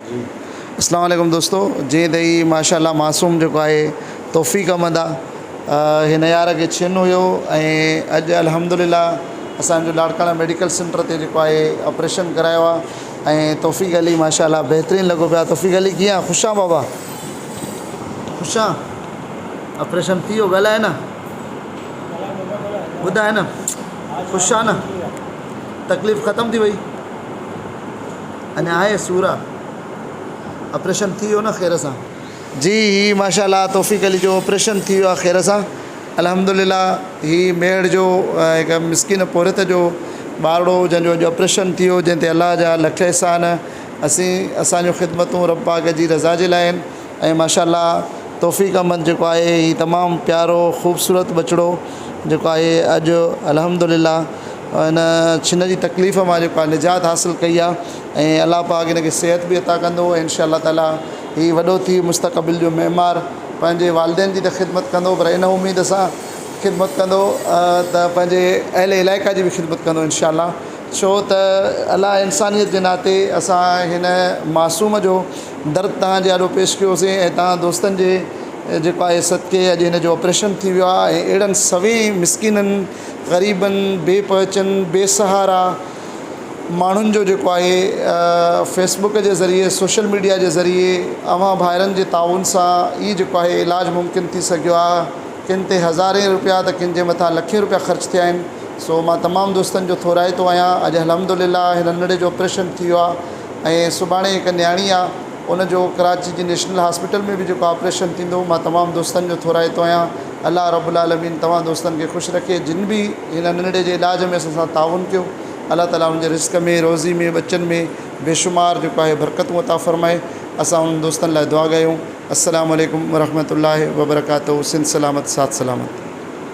अस्सलाम वालेकुम दोस्तों। जी दही माशाल्लाह मासूम जो है तौफ़ीक़ अहमद हिन यार के छिन हुयो ऐं अॼु अल्हम्दुलिल्लाह असांजो लाड़काना मेडिकल सेंटर ते जो है ऑपरेशन करायो आहे ऐं तौफ़ीक़ अली माशाल्लाह बेहतरीन लगो पिया। तौफ़ीक़ अली कीअं ख़ुशि आहे बाबा? ख़ुशि आहे? ऑपरेशन थी वियो? ॻाल्हाए न, ॿुधाए न, ख़ुशि आहे न? तकलीफ़ ख़त्म थी वई? अञा आहे सूर आहे? ऑपरेशन थी वियो न ख़ैर सां? जी ही माशाल्लाह तौफ़ीक़ अली जो ऑपरेशन थी वियो आहे ख़ैर सां अल्हम्दुलिल्लाह। ही मेड़ जो हिकु मिस्किन पोरत जो ॿारड़ो जंहिंजो अॼु ऑपरेशन थी वियो, जंहिं ते अलाह जा लख एहसान। असांजो ख़िदमतूं रब पाक जी रज़ा जे लाइ आहिनि ऐं माशाल्लाह तौफ़ीक़ अहमद जेको आहे ही तमामु प्यारो ख़ूबसूरत बचिड़ो जेको आहे अॼु अल्हम्दुलिल्लाह इन छिन जी तकलीफ़ मां जेको आहे निजात हासिल कई आहे ऐं अलाह पाक हिन खे सिहत बि अता कंदो ऐं इंशाअल्लाह ताला ही वॾो थी मुस्तक़बिल जो मेमार पंहिंजे वालिदैन जी त ख़िदमत कंदो, पर इन उम्मीद सां ख़िदमत कंदो त पंहिंजे अहले इलाइक़ा जी बि ख़िदमत कंदो इंशाअल्लाह। छो त अलाह इंसानियत जे नाते असां हिन मासूम जो दर्द तव्हांजे ॾाढो पेश कयोसीं ऐं तव्हां दोस्तनि जे जेको आहे सदके अॼु हिन जो ऑपरेशन थी वियो आहे ऐं अहिड़नि सभई मिसकिननि ग़रीबनि बेपहचन बेसहारा माण्हुनि जो जेको आहे फेसबुक जे ज़रिए सोशल मीडिया जे ज़रिए अवां भाइरनि जे ताउन सां ई जेको आहे इलाजु मुमकिन थी सघियो आहे। किन ते हज़ारे रुपया त किन जे मथां लखे रुपया ख़र्च थिया आहिनि। सो मां तमामु दोस्तनि जो थोराइतो आहियां। अॼु अल्हम्दुलिल्लाह हिन नंढड़े जो ऑपरेशन थी वियो आहे ऐं सुभाणे हिकु न्याणी आहे उनजो कराची जी नेशनल हॉस्पिटल में भी जो ऑपरेशन थींदो। मां तमामु दोस्तनि जो थोराइतो आहियां। अल्लाह रब्बुल आलमीन तमाम दोस्तनि खे ख़ुशि रखे। जिन भी हिन नंढड़े जे इलाज में असां ताउन कयो, अल्लाह ताला उनजे रिज़्क़ में, रोज़ी में, बच्चन में बेशुमार जेको आहे बरकतूं अता फ़रमाए। असां उन दोस्तनि लाइ दुआ कयूं। अस्सलामु अलैकुम वरहमतुल्लाहि वबरकातुहू। सिंध सलामत, साथ सलामत।